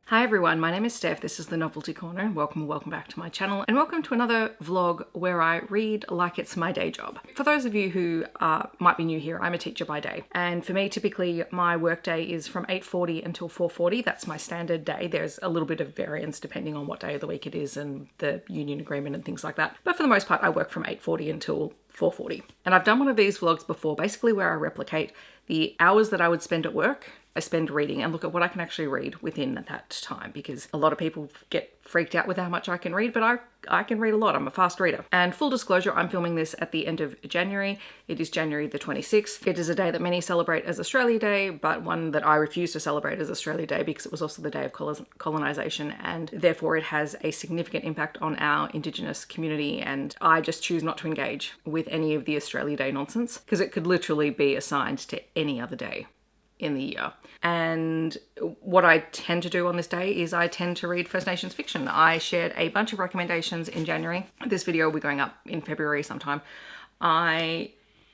Hi everyone, my name is Steph, this is the Novelty Corner. Welcome back to my channel, and welcome to another vlog where I read like it's my day job. For those of you who might be new here, I'm a teacher by day, and for me typically my work day is from 8:40 until 4:40. That's my standard day. There's a little bit of variance depending on what day of the week it is and the union agreement and things like that, but for the most part I work from 8:40 until 4:40. And I've done one of these vlogs before, basically where I replicate the hours that I would spend at work, I spend reading, and look at what I can actually read within that time, because a lot of people get freaked out with how much I can read, but I can read a lot. I'm a fast reader. And full disclosure, I'm filming this at the end of January. It is January the 26th. It is a day that many celebrate as Australia Day, but one that I refuse to celebrate as Australia Day because it was also the day of colonisation, and therefore it has a significant impact on our Indigenous community, and I just choose not to engage with any of the Australia Day nonsense because it could literally be assigned to any other day in the year. And what I tend to do on this day is I tend to read First Nations fiction. I shared a bunch of recommendations in January. This video will be going up in February sometime. I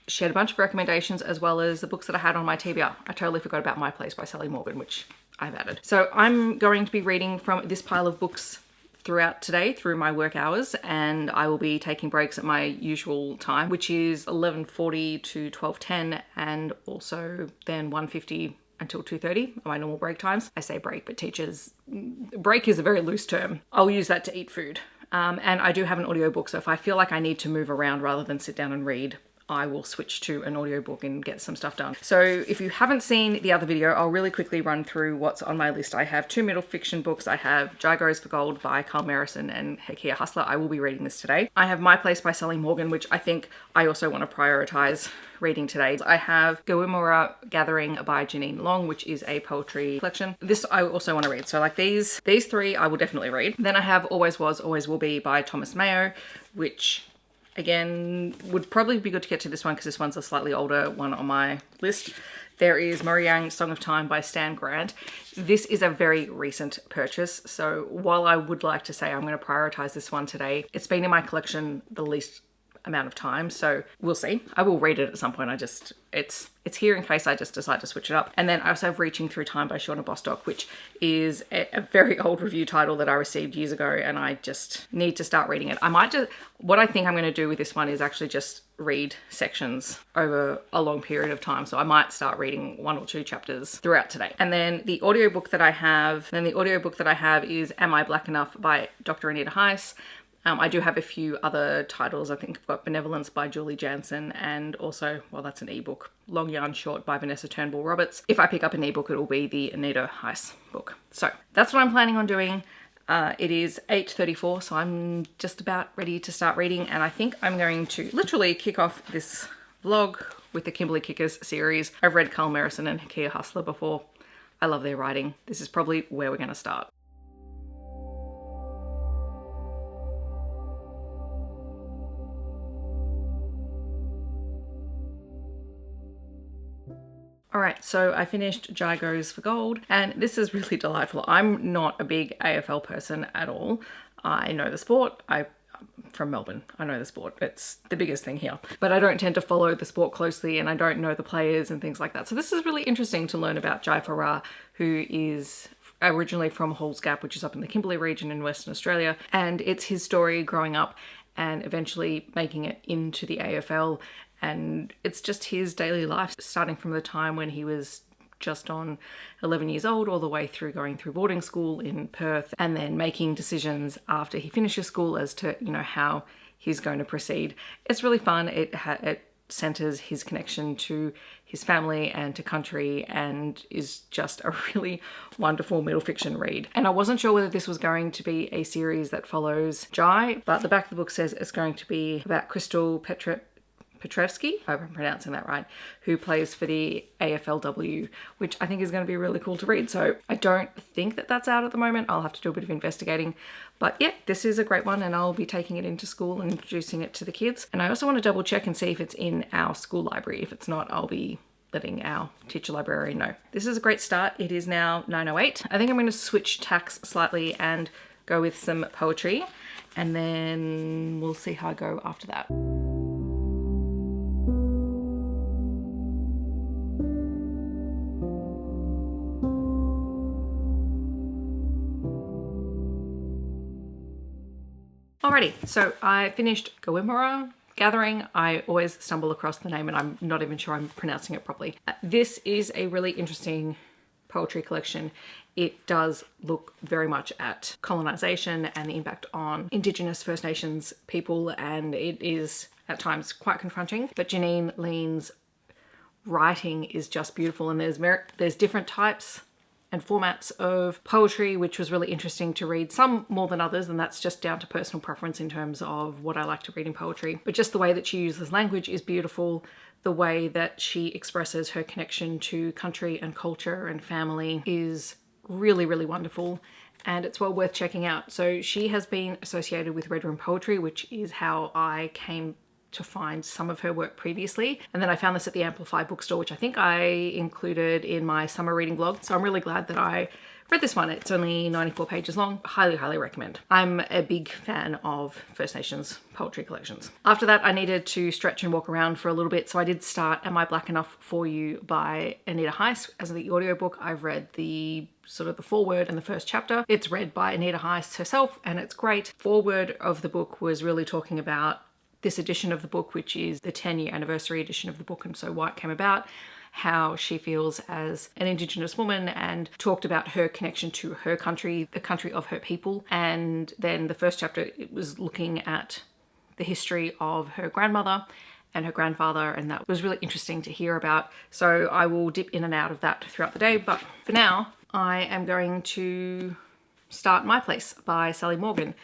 shared a bunch of recommendations as well as the books that I had on my TBR. I totally forgot about My Place by Sally Morgan, which I've added. So I'm going to be reading from this pile of books throughout today through my work hours, and I will be taking breaks at my usual time, which is 11:40 to 12:10, and also then 1:50 until 2:30 are my normal break times. I say break, but teachers, break is a very loose term. I'll use that to eat food. And I do have an audiobook, so if I feel like I need to move around rather than sit down and read, I will switch to an audiobook and get some stuff done. So if you haven't seen the other video, I'll really quickly run through what's on my list. I have 2 middle fiction books. I have Jai Goes for Gold by Merrison and Hakea Hustler. I will be reading this today. I have My Place by Sally Morgan, which I think I also want to prioritize reading today. I have Gamiwarra Gathering by Jeanine Long, which is a poetry collection. This I also want to read. So like these 3 I will definitely read. Then I have Always Was, Always Will Be by Thomas Mayo, which again would probably be good to get to this one because this one's a slightly older one on my list. There is Murray Song of Time by Stan Grant. This is a very recent purchase, so while I would like to say I'm going to prioritize this one today, it's been in my collection the least amount of time, so we'll see. I will read it at some point. It's here in case I just decide to switch it up. And then I also have Reaching Through Time by Shauna Bostock, which is a very old review title that I received years ago, and I just need to start reading it. What I think I'm going to do with this one is actually just read sections over a long period of time. So I might start reading 1 or 2 chapters throughout today. And then the audiobook that I have is Am I Black Enough by Dr. Anita Heiss. I do have a few other titles. I think I've got Benevolence by Julie Jansen, and also, well, that's an ebook, Long Yarn Short by Vanessa Turnbull Roberts. If I pick up an ebook, it will be the Anita Heiss book. So that's what I'm planning on doing. It is 8:34, so I'm just about ready to start reading, and I think I'm going to literally kick off this vlog with the Kimberly Kickers series. I've read Merrison and Hakea Hustler before. I love their writing. This is probably where we're going to start. Alright, so I finished Jai Goes for Gold, and this is really delightful. I'm not a big AFL person at all. I know the sport. I'm from Melbourne. I know the sport. It's the biggest thing here. But I don't tend to follow the sport closely, and I don't know the players and things like that. So this is really interesting to learn about Jai Farrar, who is originally from Halls Gap, which is up in the Kimberley region in Western Australia. And it's his story growing up and eventually making it into the AFL. And it's just his daily life, starting from the time when he was just on 11 years old all the way through going through boarding school in Perth, and then making decisions after he finishes school as to, you know, how he's going to proceed. It's really fun. It centers his connection to his family and to country, and is just a really wonderful middle fiction read. And I wasn't sure whether this was going to be a series that follows Jai, but the back of the book says it's going to be about Crystal Petrevsky, I hope I'm pronouncing that right, who plays for the AFLW, which I think is going to be really cool to read. So I don't think that that's out at the moment. I'll have to do a bit of investigating. But yeah, this is a great one, and I'll be taking it into school and introducing it to the kids. And I also want to double check and see if it's in our school library. If it's not, I'll be letting our teacher librarian know. This is a great start. It is now 9:08. I think I'm going to switch tacks slightly and go with some poetry, and then we'll see how I go after that. Alrighty, so I finished Gamiwarra Gathering. I always stumble across the name and I'm not even sure I'm pronouncing it properly. This is a really interesting poetry collection. It does look very much at colonization and the impact on Indigenous First Nations people, and it is at times quite confronting. But Jeanine Leane's writing is just beautiful, and there's different types and formats of poetry, which was really interesting to read, some more than others, and that's just down to personal preference in terms of what I like to read in poetry. But just the way that she uses language is beautiful. The way that she expresses her connection to country and culture and family is really, really wonderful, and it's well worth checking out. So she has been associated with Red Room Poetry, which is how I came to find some of her work previously. And then I found this at the Amplify bookstore, which I think I included in my summer reading vlog. So I'm really glad that I read this one. It's only 94 pages long. Highly, highly recommend. I'm a big fan of First Nations poetry collections. After that, I needed to stretch and walk around for a little bit. So I did start Am I Black Enough for You by Anita Heiss as the audiobook. I've read the foreword and the first chapter. It's read by Anita Heiss herself, and it's great. Foreword of the book was really talking about this edition of the book, which is the 10-year anniversary edition of the book, and so why it came about, how she feels as an Indigenous woman, and talked about her connection to her country, the country of her people. And then the first chapter, it was looking at the history of her grandmother and her grandfather, and that was really interesting to hear about. So I will dip in and out of that throughout the day, but for now, I am going to start My Place by Sally Morgan.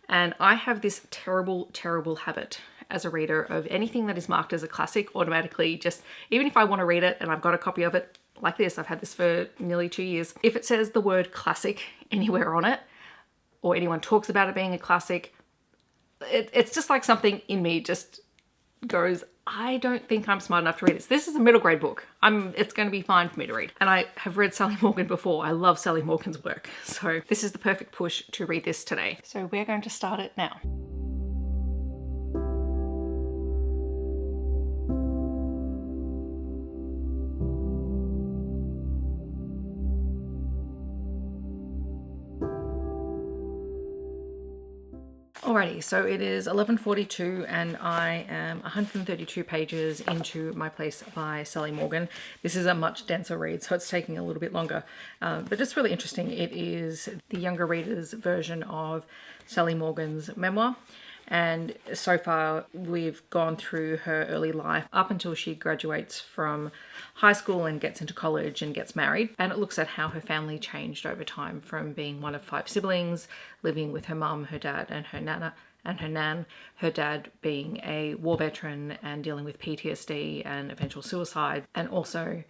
And I have this terrible, terrible habit as a reader of anything that is marked as a classic automatically, just even if I want to read it and I've got a copy of it like this, I've had this for nearly 2 years. If it says the word classic anywhere on it, or anyone talks about it being a classic, it's just like something in me just goes, I don't think I'm smart enough to read this. This is a middle grade book. It's going to be fine for me to read. And I have read Sally Morgan before. I love Sally Morgan's work. So this is the perfect push to read this today. So we're going to start it now. Alrighty, so it is 11:42 and I am 132 pages into My Place by Sally Morgan. This is a much denser read, so it's taking a little bit longer, but it's really interesting. It is the younger reader's version of Sally Morgan's memoir. And so far we've gone through her early life up until she graduates from high school and gets into college and gets married. And it looks at how her family changed over time from being one of 5 siblings, living with her mum, her dad and her nana and her nan, her dad being a war veteran and dealing with PTSD and eventual suicide, and also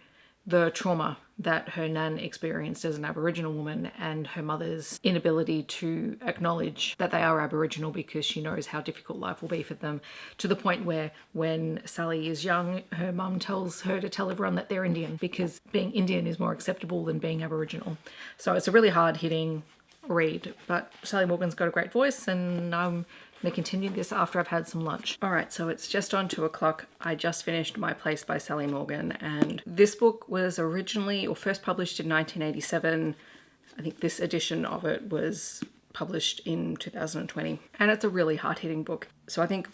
the trauma that her nan experienced as an Aboriginal woman and her mother's inability to acknowledge that they are Aboriginal because she knows how difficult life will be for them, to the point where when Sally is young, her mum tells her to tell everyone that they're Indian because being Indian is more acceptable than being Aboriginal. So it's a really hard-hitting read, but Sally Morgan's got a great voice, and I'm going to continue this after I've had some lunch. Alright, so it's just on 2 o'clock. I just finished My Place by Sally Morgan, and this book was originally, or first published in 1987. I think this edition of it was published in 2020, and it's a really hard-hitting book. So I think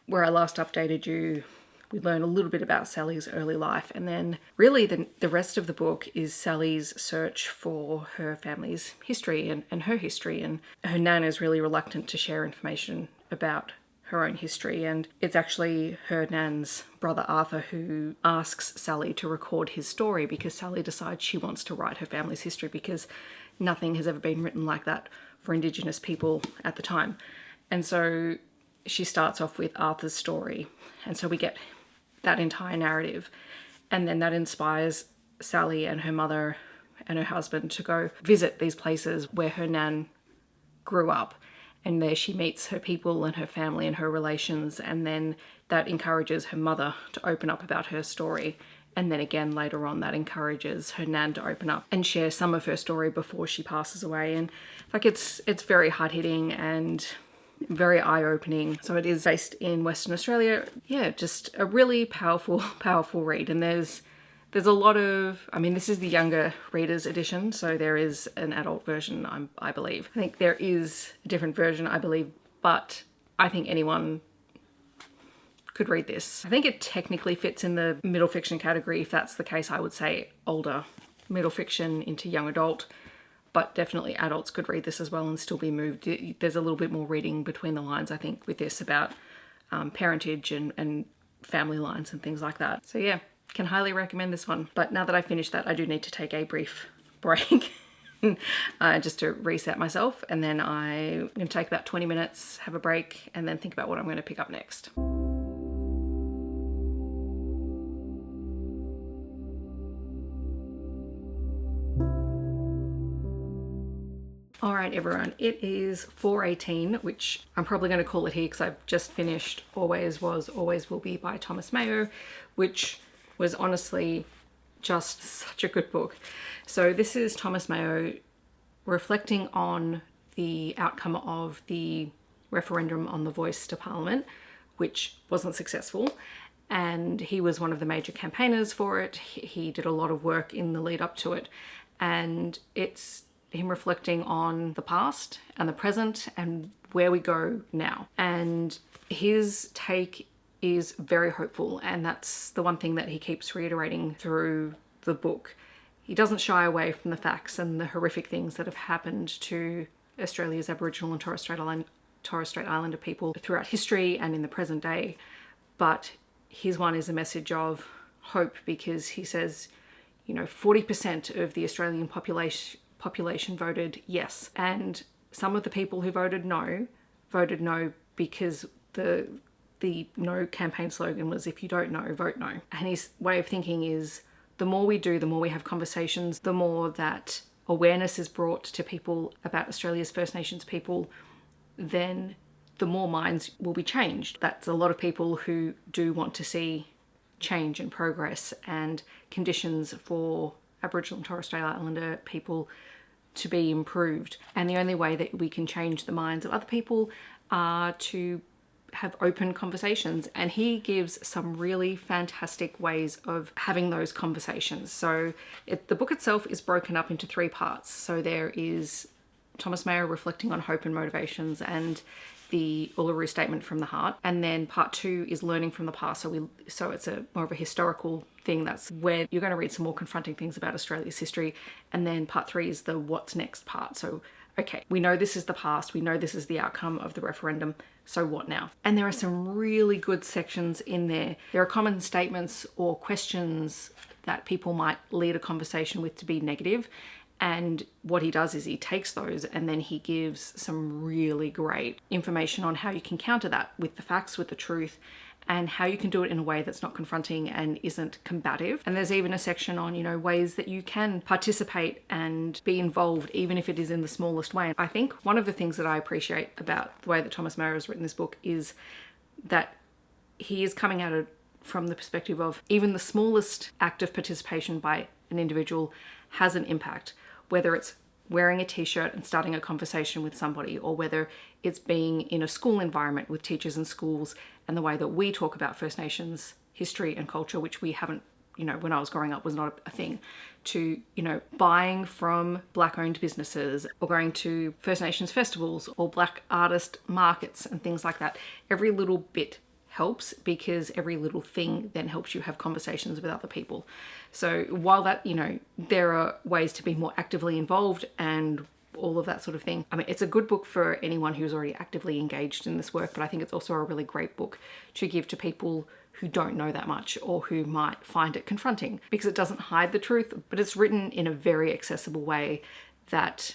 where I last updated you, we learn a little bit about Sally's early life, and then really the rest of the book is Sally's search for her family's history and her history, and her nan is really reluctant to share information about her own history, and it's actually her nan's brother Arthur who asks Sally to record his story because Sally decides she wants to write her family's history because nothing has ever been written like that for Indigenous people at the time. And so she starts off with Arthur's story, and so we get that entire narrative, and then that inspires Sally and her mother and her husband to go visit these places where her nan grew up, and there she meets her people and her family and her relations, and then that encourages her mother to open up about her story, and then again later on that encourages her nan to open up and share some of her story before she passes away. And like it's very hard-hitting and very eye-opening. So it is based in Western Australia. Yeah, just a really powerful read. And there's a lot of, I mean, this is the younger readers edition, so there is an adult version, I believe. I think there is a different version, I believe, but I think anyone could read this. I think it technically fits in the middle fiction category. If that's the case, I would say older middle fiction into young adult, but definitely adults could read this as well and still be moved. There's a little bit more reading between the lines, I think, with this about parentage and family lines and things like that. So yeah, can highly recommend this one. But now that I finished that, I do need to take a brief break just to reset myself, and then I'm going to take about 20 minutes, have a break, and then think about what I'm going to pick up next. All right, everyone, it is 4:18, which I'm probably going to call it here because I've just finished Always Was, Always Will Be by Thomas Mayo, which was honestly just such a good book. So this is Thomas Mayo reflecting on the outcome of the referendum on the voice to Parliament, which wasn't successful. And he was one of the major campaigners for it. He did a lot of work in the lead up to it. And it's him reflecting on the past and the present and where we go now. And his take is very hopeful, and that's the one thing that he keeps reiterating through the book. He doesn't shy away from the facts and the horrific things that have happened to Australia's Aboriginal and Torres Strait Islander people throughout history and in the present day. But his one is a message of hope, because he says, 40% of the Australian population voted yes, and some of the people who voted no because the no campaign slogan was, if you don't know, vote no. And his way of thinking is, the more we do, the more we have conversations, the more that awareness is brought to people about Australia's First Nations people, then the more minds will be changed. That's a lot of people who do want to see change and progress and conditions for Aboriginal and Torres Strait Islander people to be improved. And the only way that we can change the minds of other people are to have open conversations. And he gives some really fantastic ways of having those conversations. So the book itself is broken up into 3 parts. So there is Thomas Mayo reflecting on hope and motivations and the Uluru Statement from the Heart. And then part 2 is learning from the past. So it's more of a historical thing. That's where you're going to read some more confronting things about Australia's history. And then part 3 is the what's next part. So, okay, we know this is the past. We know this is the outcome of the referendum. So what now? And there are some really good sections in there. There are common statements or questions that people might lead a conversation with to be negative. And what he does is he takes those and then he gives some really great information on how you can counter that with the facts, with the truth, and how you can do it in a way that's not confronting and isn't combative. And there's even a section on, ways that you can participate and be involved, even if it is in the smallest way. I think one of the things that I appreciate about the way that Thomas Mayo has written this book is that he is coming at it from the perspective of even the smallest act of participation by an individual has an impact, whether it's wearing a t-shirt and starting a conversation with somebody, or whether it's being in a school environment with teachers and schools and the way that we talk about First Nations history and culture, which we haven't, when I was growing up was not a thing, to, buying from Black-owned businesses or going to First Nations festivals or Black artist markets and things like that. Every little bit helps, because every little thing then helps you have conversations with other people. So while that, there are ways to be more actively involved and all of that sort of thing. I mean, it's a good book for anyone who's already actively engaged in this work, but I think it's also a really great book to give to people who don't know that much or who might find it confronting, because it doesn't hide the truth, but it's written in a very accessible way that,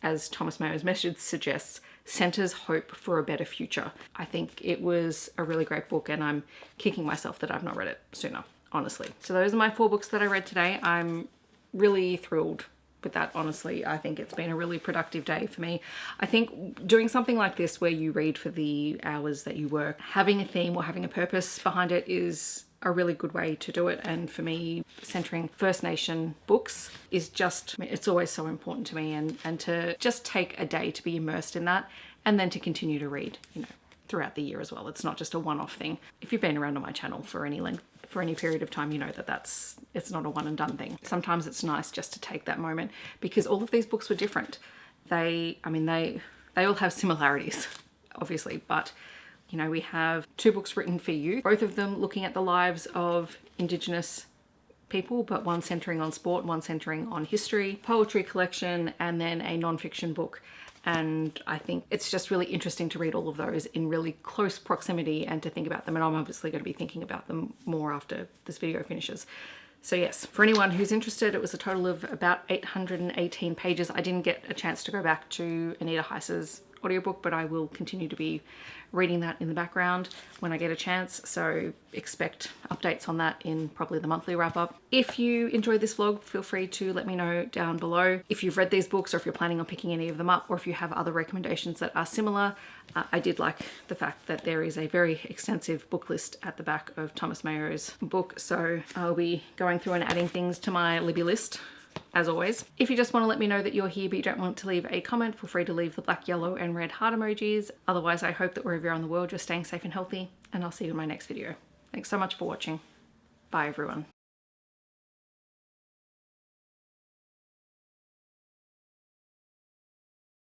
as Thomas Mayo's message suggests, centers hope for a better future. I think it was a really great book, and I'm kicking myself that I've not read it sooner, honestly. So those are my 4 books that I read today. I'm really thrilled with that, honestly. I think it's been a really productive day for me. I think doing something like this where you read for the hours that you work, having a theme or having a purpose behind it is a really good way to do it. And for me, centering First Nation books is just, it's always so important to me, and to just take a day to be immersed in that, and then to continue to read, throughout the year as well. It's not just a one-off thing. If you've been around on my channel for any period of time, you know that it's not a one and done thing. Sometimes it's nice just to take that moment, because all of these books were different. They all have similarities, obviously, but You know, we have 2 books written for you, both of them looking at the lives of Indigenous people, but one centering on sport, one centering on history, poetry collection, and then a non-fiction book. And I think it's just really interesting to read all of those in really close proximity and to think about them. And I'm obviously going to be thinking about them more after this video finishes. So yes, for anyone who's interested, it was a total of about 818 pages. I didn't get a chance to go back to Anita Heiss's audiobook, but I will continue to be reading that in the background when I get a chance, so expect updates on that in probably the monthly wrap up. If you enjoyed this vlog, feel free to let me know down below if you've read these books or if you're planning on picking any of them up, or if you have other recommendations that are similar. I did like the fact that there is a very extensive book list at the back of Thomas Mayo's book, so I'll be going through and adding things to my Libby list as always. If you just want to let me know that you're here but you don't want to leave a comment, feel free to leave the black, yellow and red heart emojis. Otherwise, I hope that wherever you're in the world, you're staying safe and healthy, and I'll see you in my next video. Thanks so much for watching. Bye everyone.